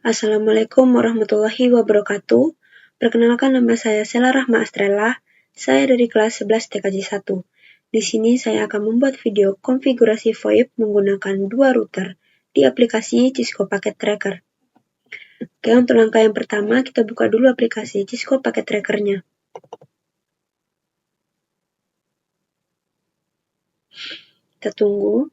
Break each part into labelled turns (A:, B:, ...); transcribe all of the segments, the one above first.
A: Assalamualaikum warahmatullahi wabarakatuh. Perkenalkan, nama saya Sela Rahma Astrella. Saya dari kelas 11 TKJ 1. Di sini saya akan membuat video konfigurasi VoIP menggunakan dua router di aplikasi Cisco Packet Tracker. Oke, untuk langkah yang pertama kita buka dulu aplikasi Cisco Packet Tracker-nya. Kita tunggu.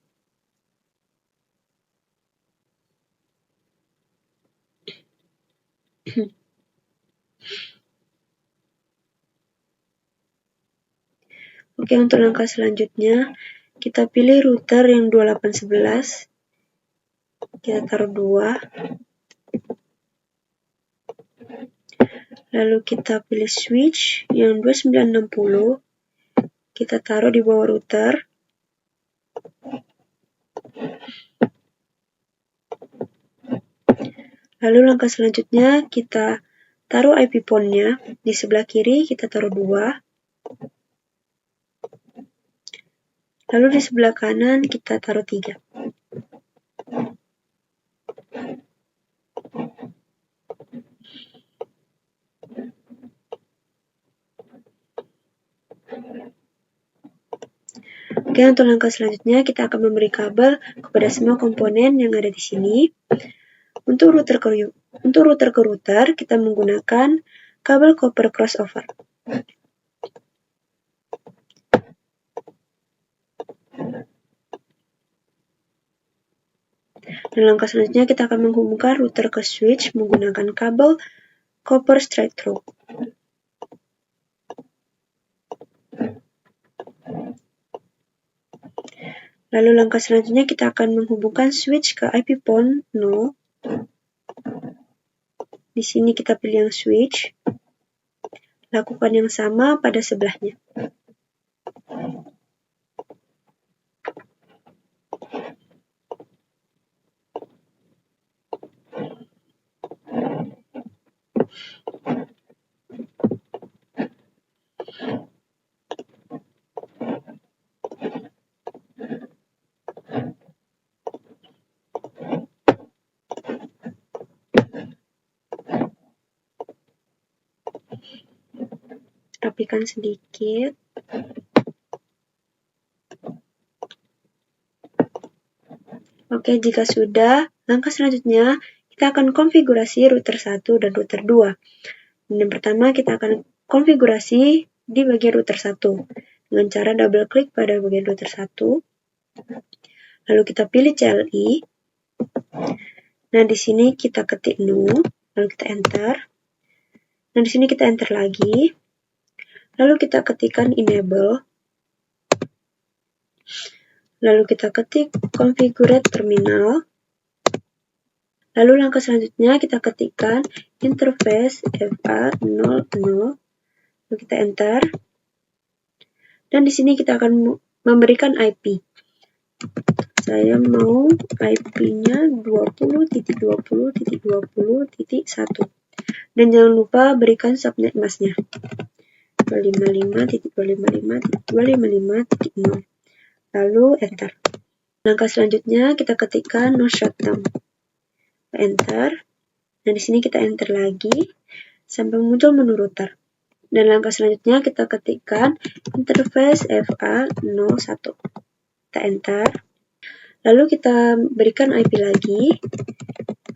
A: Oke, untuk langkah selanjutnya, kita pilih router yang 2811. Kita taruh 2. Lalu kita pilih switch yang 2960. Kita taruh di bawah router. Lalu langkah selanjutnya kita taruh IP port-nya. Di sebelah kiri kita taruh 2. Lalu di sebelah kanan kita taruh 3. Oke, untuk langkah selanjutnya kita akan memberi kabel kepada semua komponen yang ada di sini. Untuk router ke router kita menggunakan kabel copper crossover. Dan langkah selanjutnya kita akan menghubungkan router ke switch menggunakan kabel copper straight through. Lalu langkah selanjutnya kita akan menghubungkan switch ke IP port 0. Di sini kita pilih yang switch. Lakukan yang sama pada sebelahnya. Rapikan sedikit. Oke, jika sudah, langkah selanjutnya kita akan konfigurasi router 1 dan router 2. Yang pertama kita akan konfigurasi di bagian router 1 dengan cara double klik pada bagian router 1. Lalu kita pilih CLI. Nah, di sini kita ketik no, lalu kita enter. Nah, di sini kita enter lagi. Lalu kita ketikkan enable. Lalu kita ketik configure terminal. Lalu langkah selanjutnya kita ketikkan interface FA00. Lalu kita enter. Dan di sini kita akan memberikan IP. Saya mau IP-nya 20.20.20.1. Dan jangan lupa berikan subnet mask-nya. 255.255.255.0. Lalu enter. Langkah selanjutnya kita ketikkan no shutdown. Enter. Dan di sini kita enter lagi sampai muncul menu router. Dan langkah selanjutnya kita ketikkan interface FA01. Kita enter. Lalu kita berikan IP lagi.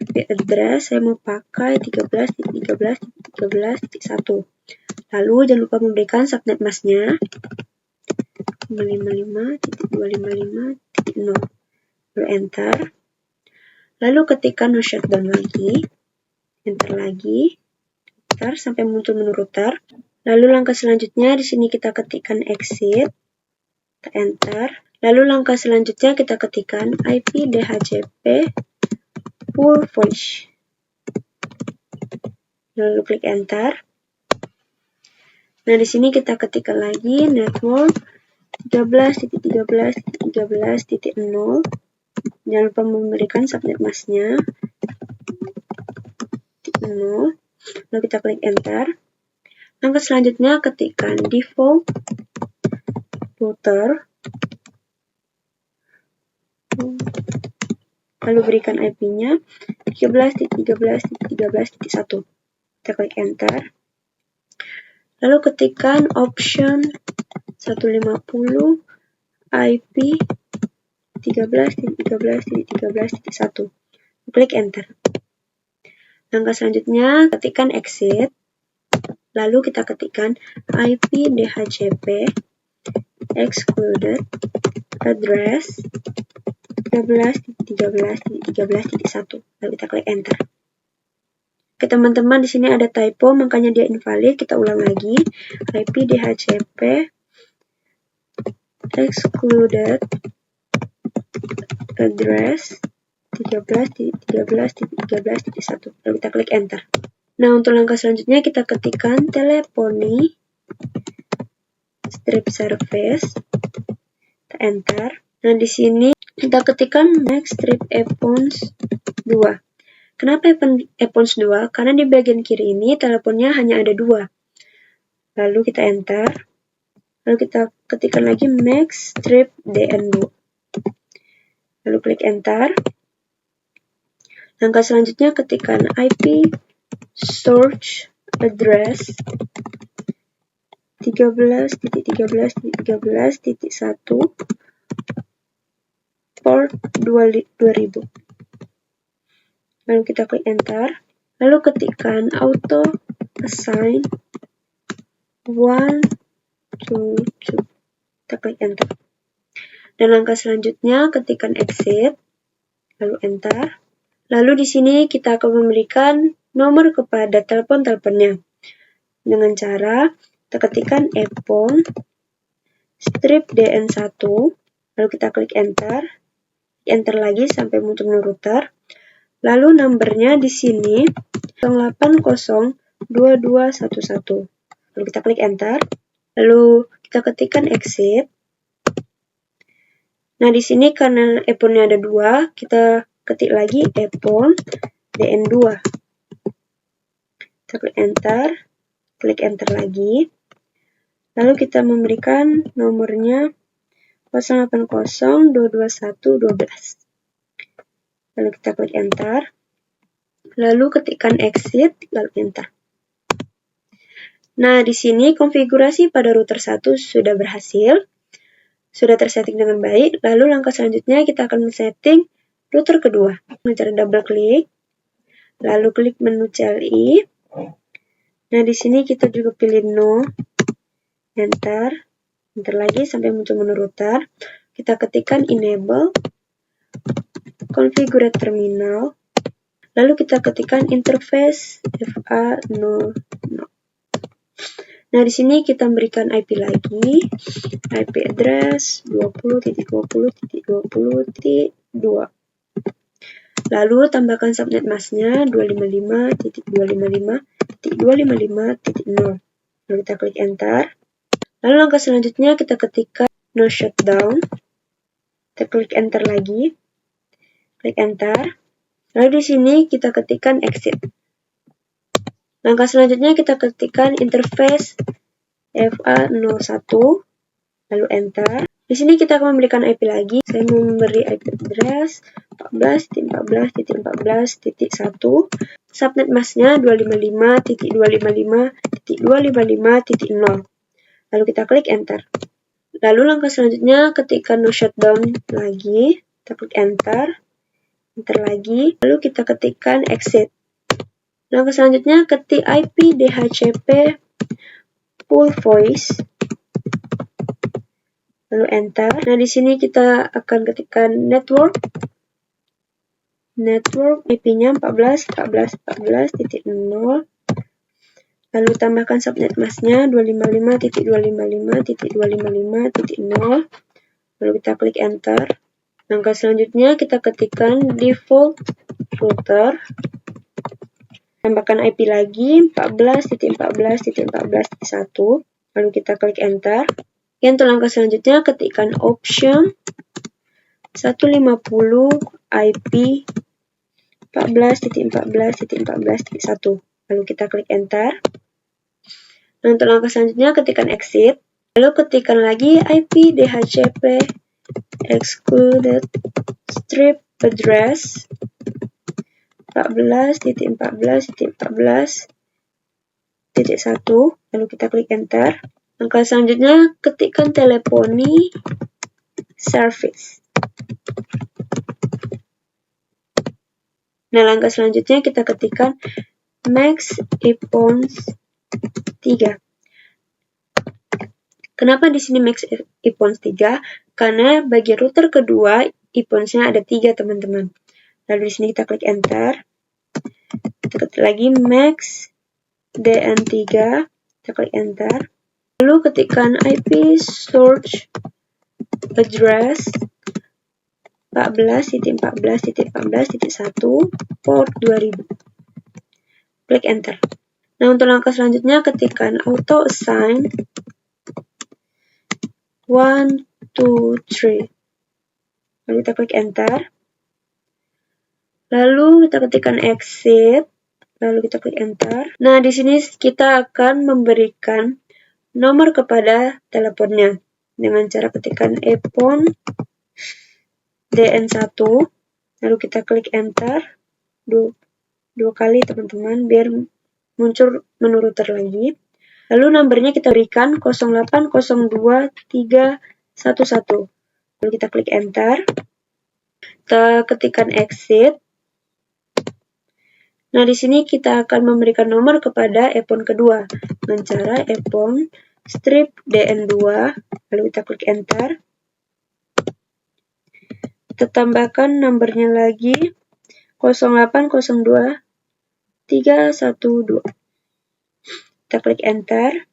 A: IP address saya mau pakai 13.13.13.1. Lalu jangan lupa memberikan subnet mask-nya. 255.255.0. Lalu enter. Lalu ketikkan no shutdown lagi. Enter lagi. Enter sampai muncul menu router. Lalu langkah selanjutnya di sini kita ketikkan exit. Kita enter. Lalu langkah selanjutnya kita ketikkan IP DHCP full voice. Lalu klik enter. Nah, di sini kita ketikkan lagi network 13.13.13.0. Jangan lupa memberikan subnet mask-nya 0. Lalu kita klik enter. Langkah selanjutnya ketikkan default router lalu berikan IP-nya 13.13.13.1. Kita klik enter. Lalu ketikkan option 150 IP 13.13.13.1. Klik enter. Langkah selanjutnya, ketikkan exit. Lalu kita ketikkan IP DHCP excluded address 13.13.13.1. Lalu kita klik enter. Oke teman-teman, di sini ada typo, makanya dia invalid. Kita ulang lagi. IP DHCP excluded address 13.13.13.1. Lalu kita klik enter. Nah, untuk langkah selanjutnya kita ketikkan teleponi strip service. Kita enter. Nah, di sini kita ketikkan next strip epons 2. Kenapa epons 2? Karena di bagian kiri ini teleponnya hanya ada 2. Lalu kita enter. Lalu kita ketikkan lagi max strip DN2. Lalu klik enter. Langkah selanjutnya ketikkan IP source address 13.13.13.1 port 2000. Lalu kita klik enter. Lalu ketikkan auto assign 1 to 2. Kita klik enter. Dan langkah selanjutnya ketikkan exit. Lalu enter. Lalu di sini kita akan memberikan nomor kepada telepon-teleponnya. Dengan cara kita ketikkan epon strip DN1. Lalu kita klik enter. Enter lagi sampai muncul menu router. Lalu nomornya di sini 0802211. Lalu kita klik enter. Lalu kita ketikkan exit. Nah, di sini karena eponnya ada 2, kita ketik lagi epon DN2. Kita klik enter lagi. Lalu kita memberikan nomornya 080222112. Lalu kita klik enter. Lalu ketikkan exit, lalu enter. Nah, di sini konfigurasi pada router 1 sudah berhasil. Sudah tersetting dengan baik. Lalu langkah selanjutnya kita akan men-setting router kedua. Dengan cara double klik. Lalu klik menu CLI. Nah, di sini kita juga pilih no. Enter. Enter lagi sampai muncul menu router. Kita ketikkan enable configure terminal. Lalu kita ketikkan interface FA00. Nah, di sini kita berikan IP lagi. IP address 20.20.20.2. Lalu tambahkan subnet masknya 255.255.255.0. Lalu kita klik enter. Lalu langkah selanjutnya kita ketikkan no shutdown. Kita klik enter lagi. Klik enter. Lalu di sini kita ketikkan exit. Langkah selanjutnya kita ketikkan interface FA01. Lalu enter. Di sini kita akan memberikan IP lagi. Saya mau memberi IP address 14.14.14.1. Subnet masknya 255.255.255.0. Lalu kita klik enter. Lalu langkah selanjutnya ketika no shutdown lagi, kita klik enter. Enter lagi, lalu kita ketikkan exit. Langkah selanjutnya ketik IP DHCP full voice. Lalu enter. Nah, di sini kita akan ketikkan network IP-nya 14.14.14.0. Lalu tambahkan subnet masknya 255.255.255.0. Lalu kita klik enter. Langkah selanjutnya kita ketikkan default router. Tambahkan IP lagi 14.14.14.1. Lalu kita klik enter. Untuk langkah selanjutnya ketikkan option 150 IP 14.14.14.1. Lalu kita klik enter. Nah, untuk langkah selanjutnya ketikkan exit. Lalu ketikkan lagi IP DHCP excluded strip address 14.14.14.1, lalu kita klik enter. Langkah selanjutnya ketikkan teleponi service. Nah, langkah selanjutnya kita ketikkan max ipons 3. Kenapa di sini max ipons 3? Karena bagi router kedua iponsnya ada 3, teman-teman. Lalu di sini kita klik enter. Kita ketik lagi max dn3, kita klik enter. Lalu ketikkan IP source address 14.14.14.1 port 2000. Klik enter. Nah, untuk langkah selanjutnya ketikkan auto assign 1, 2, 3. Lalu kita klik enter. Lalu kita ketikkan exit. Lalu kita klik enter. Nah, di sini kita akan memberikan nomor kepada teleponnya dengan cara ketikkan epon dn1. Lalu kita klik enter dua kali, teman-teman, biar muncul menu router lagi. Lalu nomornya kita berikan 0802311. Lalu kita klik enter. Kita ketikkan exit. Nah, di sini kita akan memberikan nomor kepada epon kedua dengan cara epon strip dn2. Lalu kita klik enter. Kita tambahkan nomornya lagi 0802312. Kita klik enter.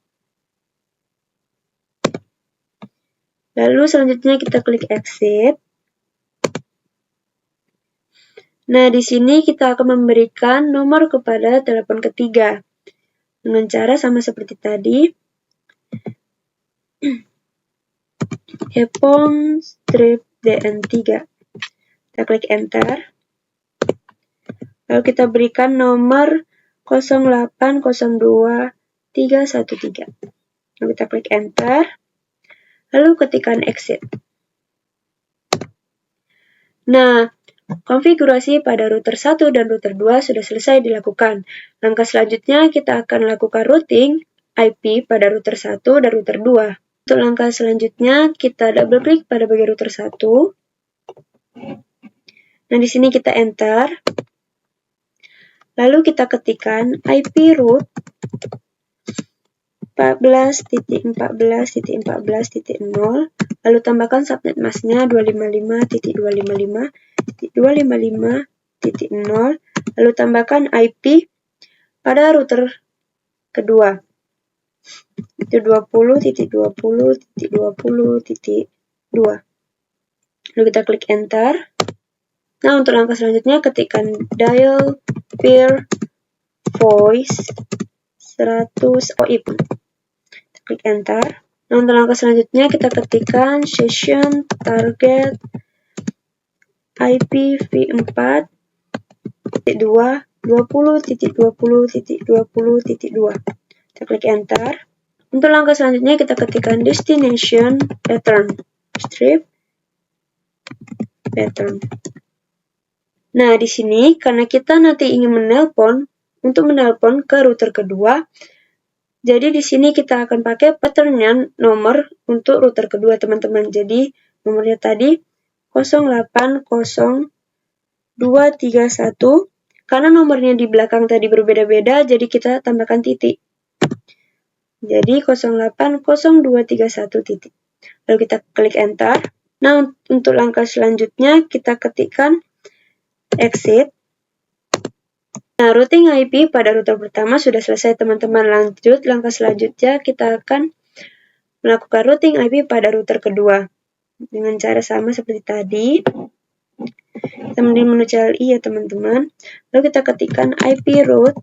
A: Lalu selanjutnya kita klik exit. Nah, di sini kita akan memberikan nomor kepada telepon ketiga dengan cara sama seperti tadi. epon strip dn3. Kita klik enter. Lalu kita berikan nomor 0802313. Lalu kita klik enter. Lalu ketikkan exit. Nah, konfigurasi pada router 1 dan router 2 sudah selesai dilakukan. Langkah selanjutnya kita akan lakukan routing IP pada router 1 dan router 2. Untuk langkah selanjutnya kita double klik pada bagian router 1. Nah, di sini kita enter. Lalu kita ketikkan IP root 14.14.14.0. Lalu tambahkan subnet masknya 255.255.255.0. Lalu tambahkan IP pada router kedua. Itu 20.20.20.2. Lalu kita klik enter. Nah, untuk langkah selanjutnya ketikkan dial peer voice 100 OIP. Kita klik enter. Nah, untuk langkah selanjutnya kita ketikkan session target IPv4.2 20.20.20.2. Kita klik enter. Untuk langkah selanjutnya kita ketikkan destination pattern strip pattern. Nah, di sini karena kita nanti ingin menelpon ke router kedua, jadi di sini kita akan pakai patternnya nomor untuk router kedua, teman-teman. Jadi nomornya tadi 0802311. Karena nomornya di belakang tadi berbeda-beda, jadi kita tambahkan titik. Jadi 080231 titik. Lalu kita klik enter. Nah, untuk langkah selanjutnya kita ketikkan exit. Nah, routing IP pada router pertama sudah selesai, teman-teman. Lanjut, langkah selanjutnya kita akan melakukan routing IP pada router kedua. Dengan cara sama seperti tadi. Kita di menu CLI ya, teman-teman. Lalu kita ketikkan IP route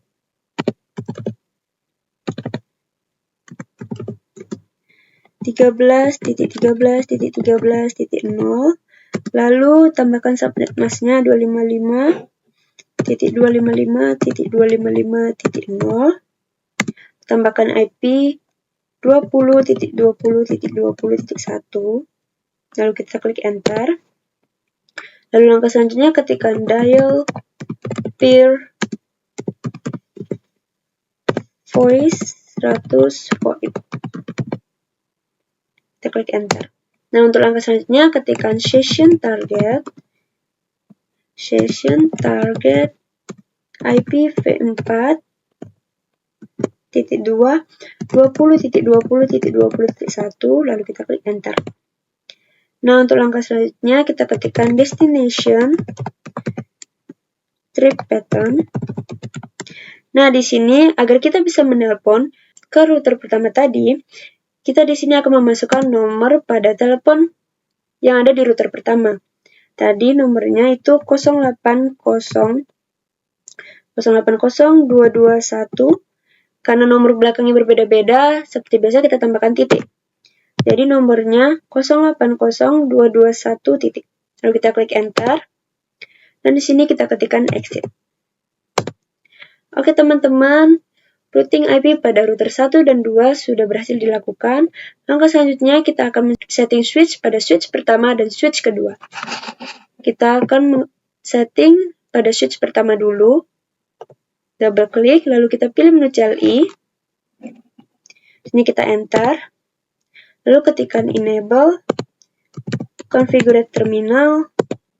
A: 13.13.13.0. Lalu tambahkan subnet masknya 255.255.255.0. Tambahkan IP 20.20.20.1. Lalu kita klik enter. Lalu langkah selanjutnya ketikkan dial peer voice 100 VoIP. Kita klik enter. Nah, untuk langkah selanjutnya ketikkan session target IPv4 .2 20.20.20.1 lalu kita klik enter. Nah, untuk langkah selanjutnya kita ketikkan destination trip pattern. Nah, di sini agar kita bisa menelpon ke router pertama tadi, kita di sini akan memasukkan nomor pada telepon yang ada di router pertama. Tadi nomornya itu 0800221. Karena nomor belakangnya berbeda-beda, seperti biasa kita tambahkan titik. Jadi nomornya 0802221 titik. Lalu kita klik enter. Dan di sini kita ketikkan exit. Oke teman-teman, routing IP pada router 1 dan 2 sudah berhasil dilakukan. Langkah selanjutnya kita akan setting switch pada switch pertama dan switch kedua. Kita akan setting pada switch pertama dulu. Double klik, lalu kita pilih menu CLI. Sini kita enter. Lalu ketikkan enable, configure terminal,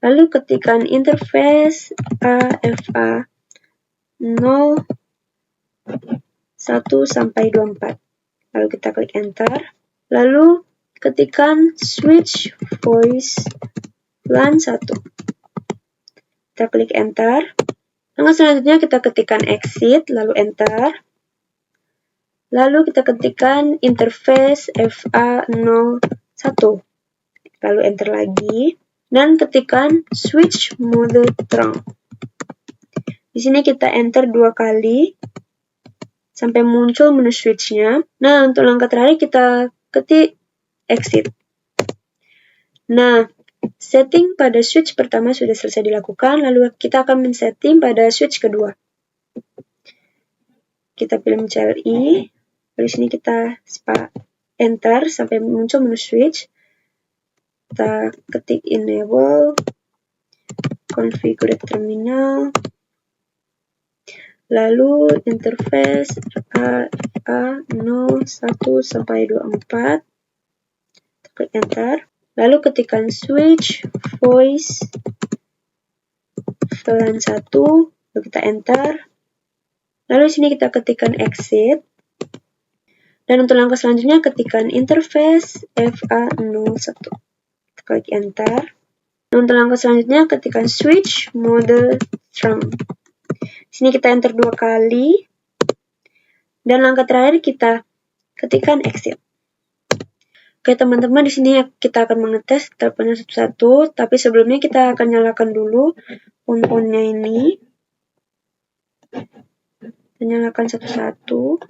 A: lalu ketikkan interface AFA 0, 1 sampai 24. Lalu kita klik enter. Lalu ketikkan switch voice LAN 1. Kita klik enter. Langkah selanjutnya kita ketikkan exit, lalu enter. Lalu kita ketikkan interface FA01. Lalu enter lagi. Dan ketikkan switch mode trunk. Di sini kita enter 2 kali. Sampai muncul menu switch-nya. Nah, untuk langkah terakhir kita ketik exit. Nah, setting pada switch pertama sudah selesai dilakukan, lalu kita akan men-setting pada switch kedua. Kita pilih CLI, lalu sini kita enter sampai muncul menu switch. Kita ketik enable, configure terminal, lalu interface A01 sampai 24. Kita klik enter. Lalu ketikkan switch voice LAN 1, lalu kita enter. Lalu sini kita ketikkan exit. Dan untuk langkah selanjutnya ketikkan interface FA01. Kita klik enter. Dan untuk langkah selanjutnya ketikkan switch mode trunk. Sini kita enter 2 kali. Dan langkah terakhir kita ketikkan exit. Oke teman-teman, di sini kita akan mengetes teleponnya satu-satu, tapi sebelumnya kita akan nyalakan dulu phone-nya ini. Kita nyalakan satu-satu.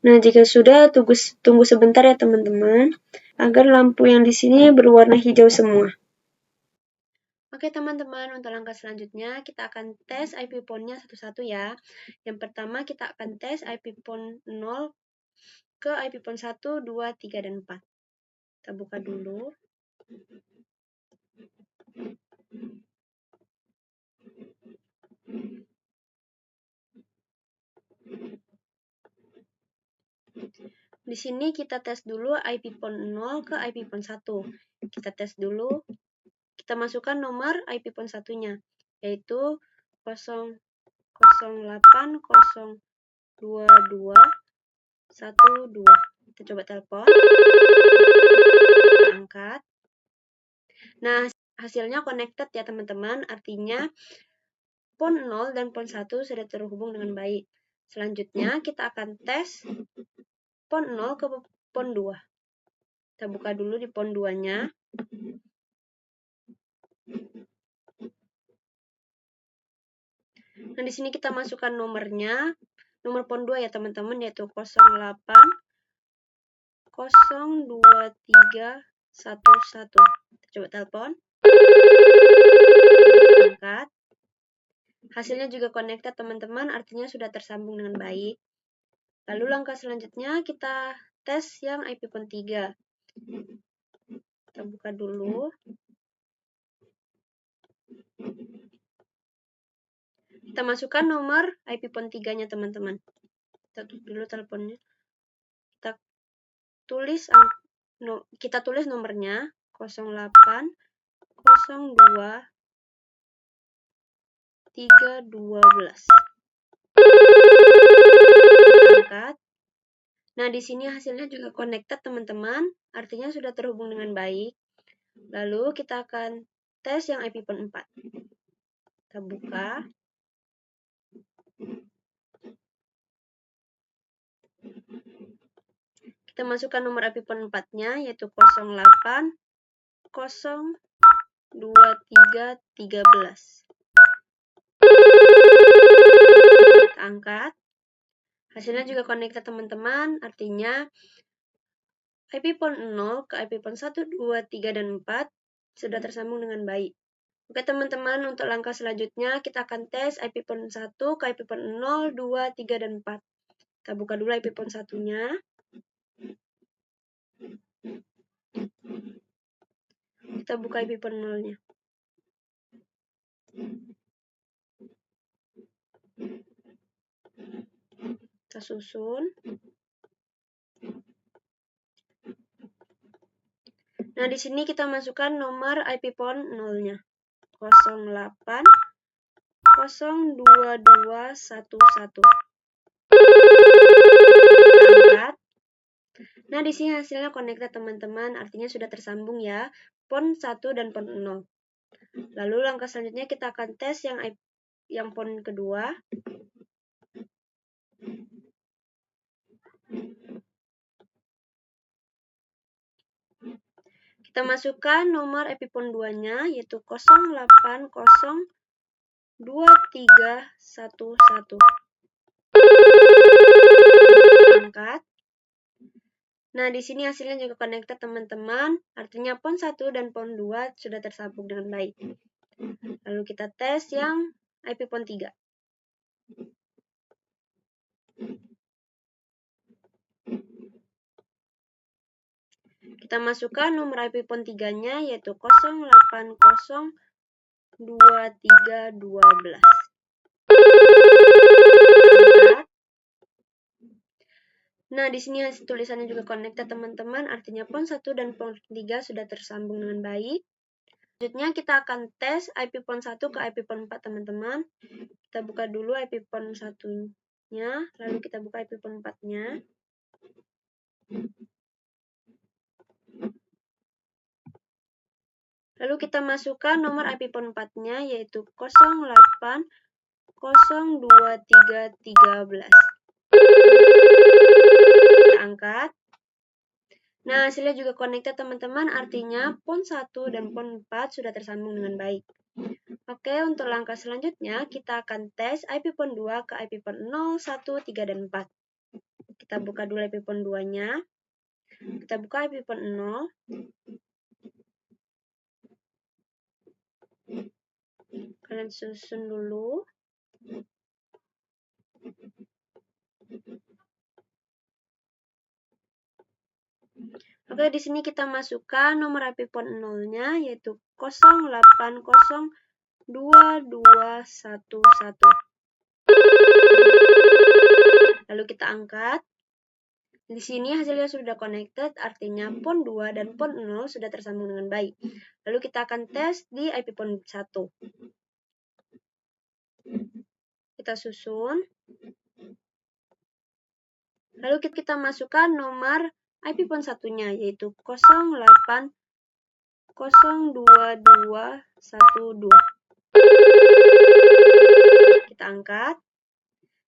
A: Nah, jika sudah, tunggu sebentar ya teman-teman, agar lampu yang di sini berwarna hijau semua. Oke teman-teman, untuk langkah selanjutnya kita akan tes IP phone-nya satu-satu ya. Yang pertama kita akan tes IP phone 0 ke IP phone 1, 2, 3, dan 4. Kita buka dulu. Di sini kita tes dulu IP phone 0 ke IP phone 1. Kita tes dulu. Kita masukkan nomor IP phone 1-nya, yaitu 008022112. Kita coba telepon. Kita angkat. Nah, hasilnya connected ya teman-teman. Artinya phone 0 dan phone 1 sudah terhubung dengan baik. Selanjutnya kita akan tes phone 0 ke phone 2. Kita buka dulu di phone 2-nya. Nah, di sini kita masukkan nomornya. Nomor phone 2 ya teman-teman, yaitu 08 023 Coba telepon. Angkat. Hasilnya juga connected teman-teman, artinya sudah tersambung dengan baik. Lalu langkah selanjutnya kita tes yang IP pon 3. Kita buka dulu. Kita masukkan nomor IP pon 3-nya teman-teman. Kita tutup dulu teleponnya. Kita tulis nomornya 08 02 312. Angkat. Nah, di sini hasilnya juga connected teman-teman, artinya sudah terhubung dengan baik. Lalu kita akan tes yang IP pon 4. Kita buka. Kita masukkan nomor IP pon 4-nya yaitu 08 023 13. Kita angkat. Hasilnya juga connected teman-teman, artinya IP pon 0 ke IP pon 1, 2, 3, dan 4 sudah tersambung dengan baik. Oke teman-teman, untuk langkah selanjutnya kita akan tes IP pon 1 ke IP pon 0, 2, 3, dan 4. Kita buka dulu IP pon 1-nya. Kita buka IP pon 0-nya. Kita susun. Nah, di sini kita masukkan nomor IP pon 0-nya. 08 022 11. Angkat. Nah, di sini hasilnya connected teman-teman, artinya sudah tersambung ya, pon 1 dan pon 0. Lalu langkah selanjutnya kita akan tes yang pon kedua. Kita masukkan nomor IP pon 2-nya yaitu 08 023 11. Angkat. Nah, di sini hasilnya juga connected teman-teman, artinya pon 1 dan pon 2 sudah tersambung dengan baik. Lalu kita tes yang IP pon 3. Kita masukkan nomor IP pon 3-nya yaitu 08 023 12. Angkat. Nah, di sini tulisannya juga connected teman-teman, artinya pon 1 dan pon 3 sudah tersambung dengan baik. Selanjutnya kita akan tes IP pon 1 ke IP pon 4 teman-teman. Kita buka dulu IP pon 1-nya, lalu kita buka IP pon 4-nya. Lalu kita masukkan nomor IP pon 4-nya yaitu 08 023 13. Kita angkat. Nah, hasilnya juga connected teman-teman, artinya pon 1 dan pon 4 sudah tersambung dengan baik. Oke, untuk langkah selanjutnya kita akan tes IP pon 2 ke IP pon 0, 1, 3, dan 4. Kita buka dulu IP pon 2-nya. Kita buka IP pon 0. Kalian susun dulu. Oke, di sini kita masukkan nomor IP pon 0-nya yaitu 08 022 11. Lalu kita angkat. Di sini hasilnya sudah connected, artinya pon 2 dan pon 0 sudah tersambung dengan baik. Lalu kita akan tes di IP pon 1. Kita susun. Lalu kita masukkan nomor IP pon 1-nya yaitu 08 022 12. Kita angkat.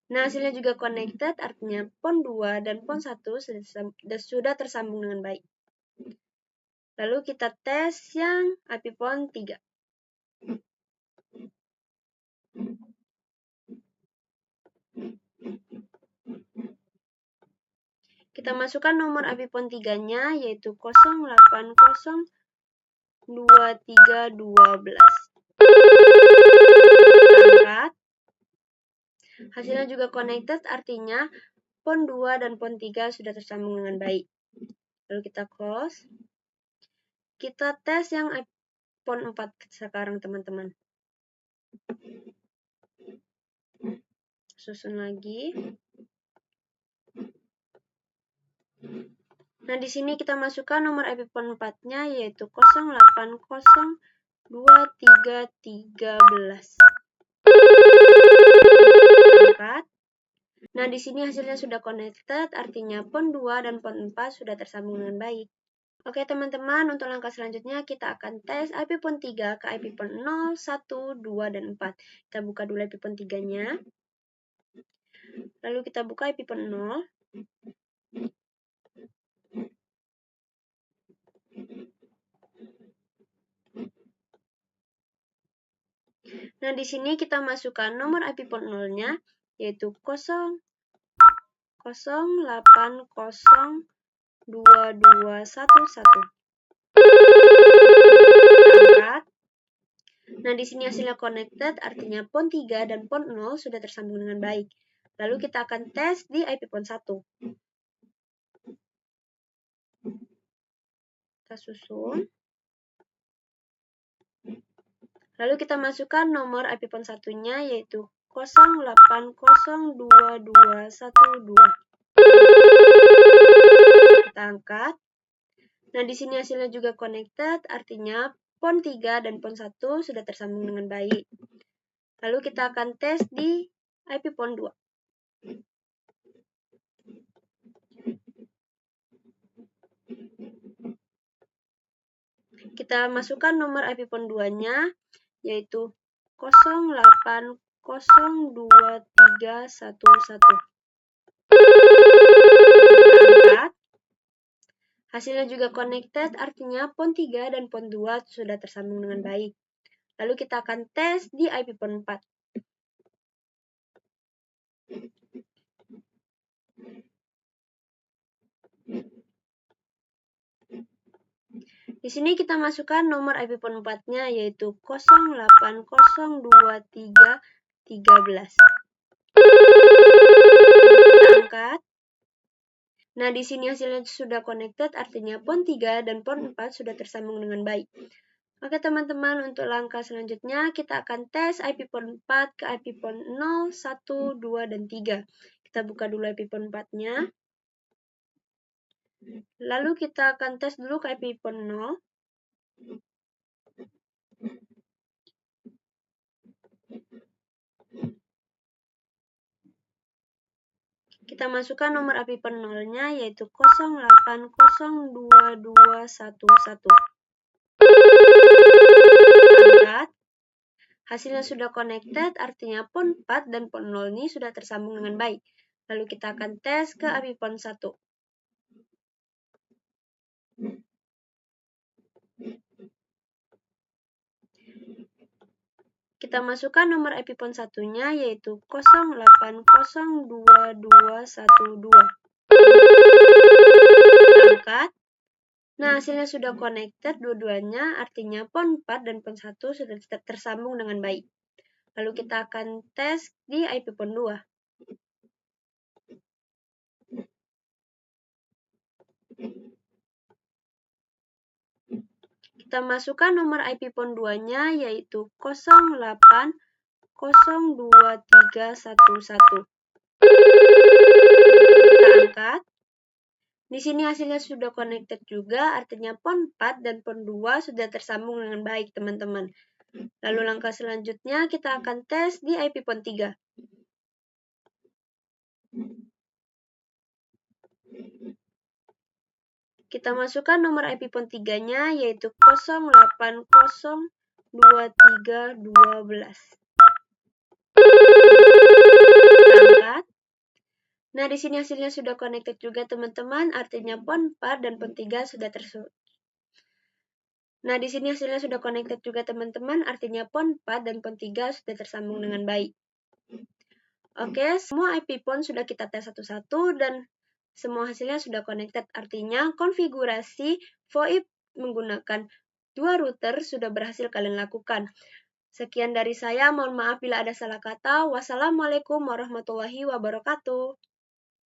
A: Nah, hasilnya juga connected, artinya pon 2 dan pon 1 sudah tersambung dengan baik. Lalu kita tes yang IP pon 3. Kita Kita masukkan nomor IP PON 3-nya, yaitu 0802312. Angkat. Hasilnya juga connected, artinya PON 2 dan PON 3 sudah tersambung dengan baik. Lalu kita close. Kita tes yang PON 4 sekarang, teman-teman. Susun lagi. Nah, di sini kita masukkan nomor IP PON 4-nya, yaitu 0802313. Angkat. Nah, di sini hasilnya sudah connected, artinya PON 2 dan PON 4 sudah tersambung dengan baik. Oke teman-teman, untuk langkah selanjutnya kita akan tes IP PON 3 ke IP PON 0, 1, 2, dan 4. Kita buka dulu IP PON 3-nya. Lalu kita buka IP PON 0. Nah, di sini kita masukkan nomor IP PON 0-nya, yaitu 0802211. Angkat. Nah, di sini hasilnya connected, artinya PON 3 dan PON 0 sudah tersambung dengan baik. Lalu kita akan tes di IP PON 1. Kita susun. Lalu kita masukkan nomor IP PON 1-nya, yaitu 0802212. Kita angkat. Nah, di sini hasilnya juga connected, artinya PON 3 dan PON 1 sudah tersambung dengan baik. Lalu kita akan tes di IP PON 2. Kita masukkan nomor IP PON 2-nya, yaitu 0802311. Angkat. Hasilnya juga connected, artinya PON 3 dan PON 2 sudah tersambung dengan baik. Lalu kita akan tes di IP PON 4. Di sini kita masukkan nomor IP PON 4-nya, yaitu 0802313. Kita angkat. Nah, di sini hasilnya sudah connected, artinya PON 3 dan PON 4 sudah tersambung dengan baik. Oke teman-teman, untuk langkah selanjutnya kita akan tes IP PON 4 ke IP PON 0, 1, 2, dan 3. Kita buka dulu IP PON 4-nya. Lalu kita akan tes dulu ke IP PON 0. Kita masukkan nomor IP PON 0-nya, yaitu 0802211. Angkat. Hasilnya sudah connected, artinya PON 4 dan PON 0 ini sudah tersambung dengan baik. Lalu kita akan tes ke IP PON 1. Kita masukkan nomor IP PON 1-nya, yaitu 0802212. Angkat. Nah, hasilnya sudah connected dua-duanya, artinya PON 4 dan PON 1 sudah tersambung dengan baik. Lalu kita akan tes di IP PON 2. Kita masukkan nomor IP PON 2-nya, yaitu 0802311. Kita angkat. Di sini hasilnya sudah connected juga, artinya PON 4 dan PON 2 sudah tersambung dengan baik, teman-teman. Lalu langkah selanjutnya kita akan tes di IP PON 3. Kita masukkan nomor IP PON 3-nya, yaitu 0802312. Angkat. Nah, di sini hasilnya sudah connected juga, teman-teman, artinya PON 4 dan PON 3 sudah tersambung. Nah, di sini hasilnya sudah connected juga, teman-teman, artinya PON 4 dan PON 3 sudah tersambung dengan baik. Oke, semua IP PON sudah kita tes satu-satu dan semua hasilnya sudah connected. Artinya konfigurasi VoIP menggunakan 2 router sudah berhasil kalian lakukan. Sekian dari saya, mohon maaf bila ada salah kata. Wassalamualaikum warahmatullahi wabarakatuh.